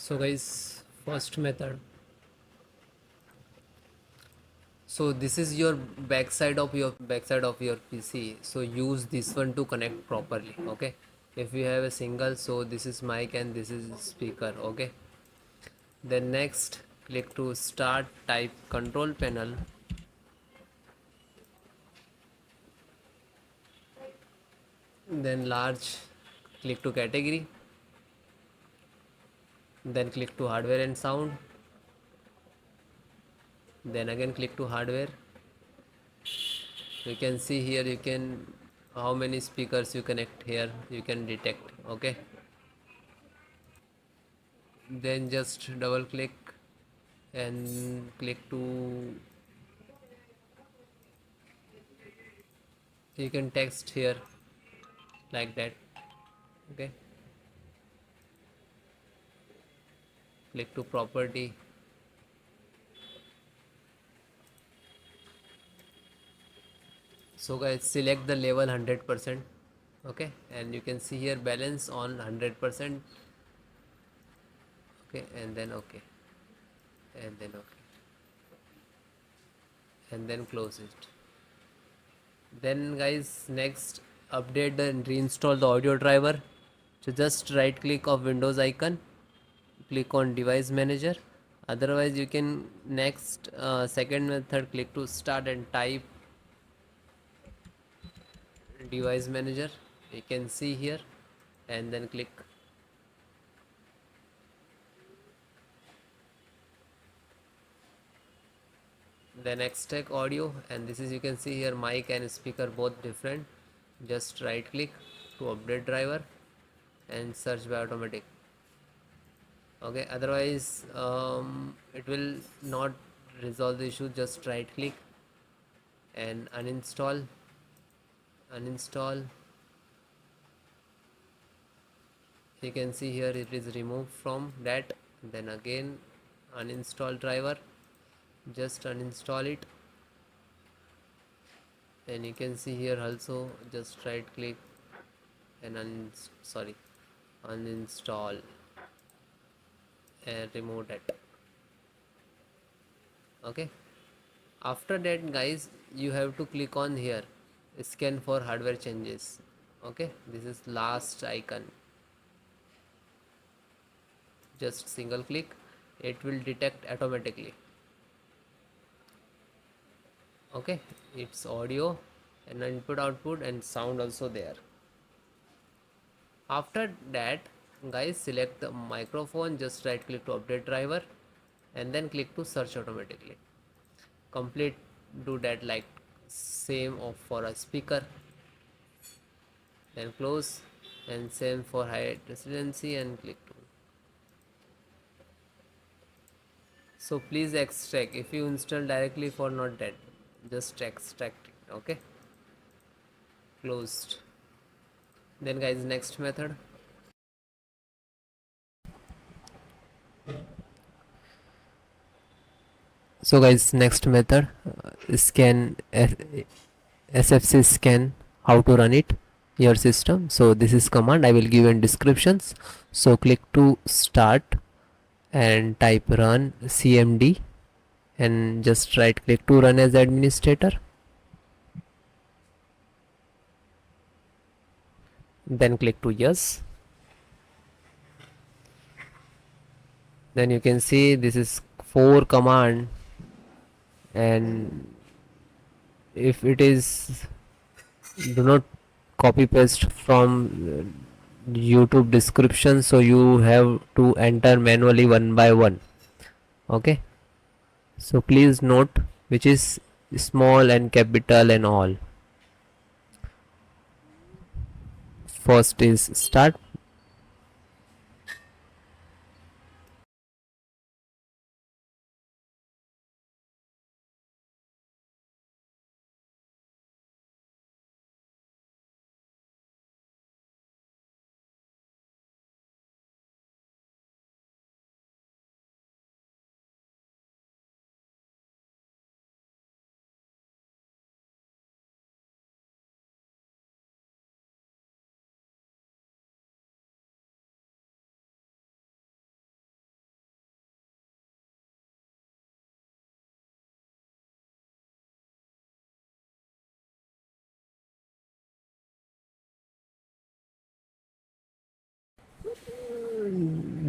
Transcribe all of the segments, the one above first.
So guys, first method. So this is your backside of your PC. So use this one to connect properly. Okay. If you have a single, so this is mic and this is speaker. Okay. Then next, click to start. Type control panel. Then large. Click to category. Then click to hardware and sound. Then again click to hardware. You can see here, you can how many speakers you connect here, you can detect. Okay, then just double click and click to, you can text here like that. Okay, click to property. So guys, select the level 100%. Okay, and you can see here balance on 100%. Okay, and then okay, and then okay, and then close it. Then guys, next, update and reinstall the audio driver. So just right click of Windows icon, click on device manager. Otherwise you can next, second method, click to start and type device manager. You can see here, and then click. Then extract audio, and this is, you can see here, mic and speaker both different. Just right click to update driver and search by automatic. Okay, otherwise it will not resolve the issue. Just right click and uninstall. You can see here it is removed from that. Then again uninstall driver, just uninstall it. And you can see here also, just right click and uninstall and remove that. Okay, after that guys, you have to click on here, scan for hardware changes. Okay, this is last icon. Just single click, it will detect automatically. Okay, it's audio and input output and sound also there. After that guys, select the microphone, just right click to update driver and then click to search automatically. Complete, do that like same of for a speaker. Then close, and same for high residency and click to. So please extract, if you install directly for not that, just extract it. Okay, closed. Then guys, next method. So guys, next method, scan SFC scan, how to run it your system. So this is command I will give in descriptions. So click to start and type run cmd and just right click to run as administrator. Then click to yes. Then you can see this is 4 command, and if it is, do not copy paste from YouTube description, so you have to enter manually one by one. Okay, so please note which is small and capital and all. First is start.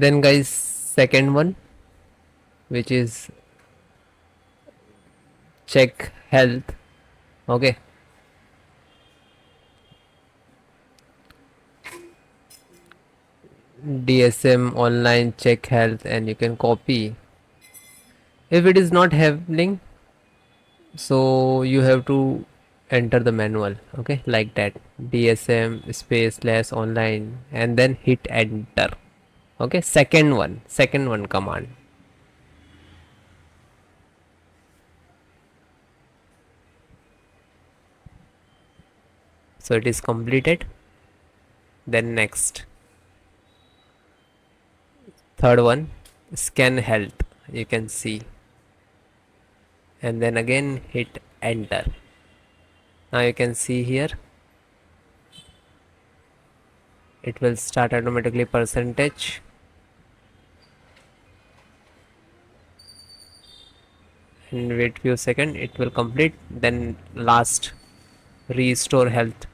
Then guys, second one, which is check health. Okay, DSM online check health, and you can copy. If it is not happening, so you have to enter the manual. Okay, like that, DSM space slash online, and then hit enter. Okay, second one command. So it is completed. Then next, third one, scan health, you can see, and then again hit enter. Now you can see here it will start automatically percentage, and wait few seconds, it will complete. Then last, restore health.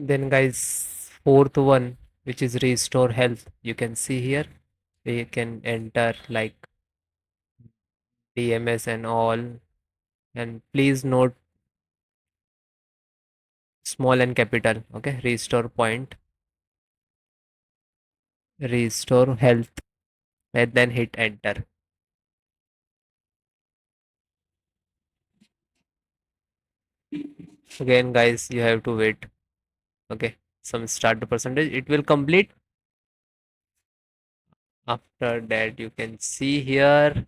Then guys, fourth one, which is restore health, you can see here we can enter like DMS and all, and please note small and capital. Okay, restore point, restore health, and then hit enter. Again guys, you have to wait. Okay, some start the percentage, it will complete. After that you can see here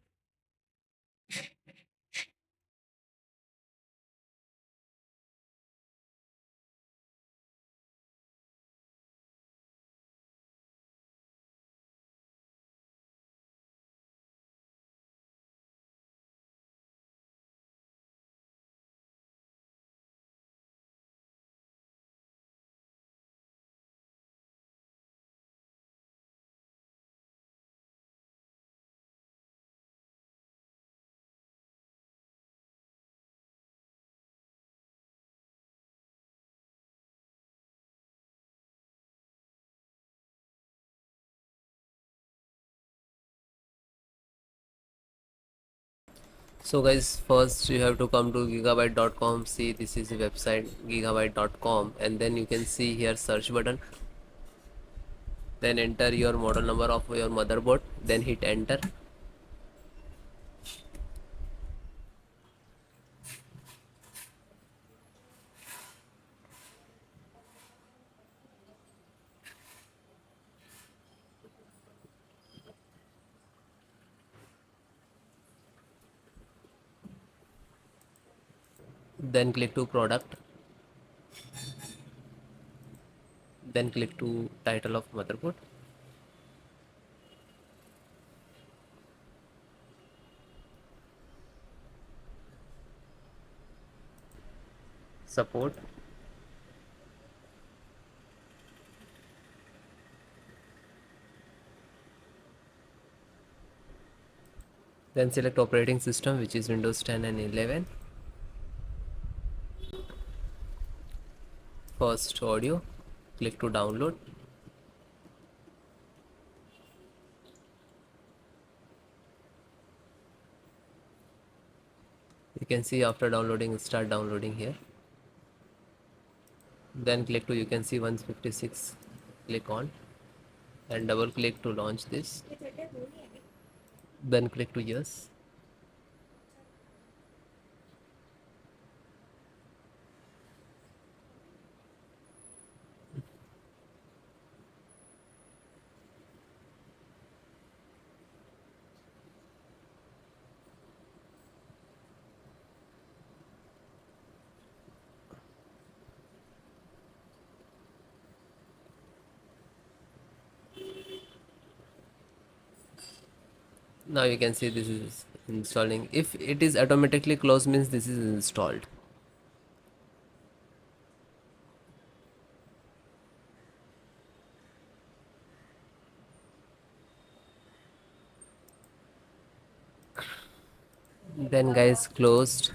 so guys, first you have to come to gigabyte.com. See, this is the website, gigabyte.com, and then you can see here search button. Then enter your model number of your motherboard, then hit enter. Then click to product, then click to title of motherboard. Support, then select operating system, which is Windows 10 and 11. First audio, click to download. You can see after downloading, start downloading here. Then click to, you can see 156, click on, and double click to launch this. Then click to yes. Now you can see this is installing. If it is automatically closed means this is installed. Then guys, closed.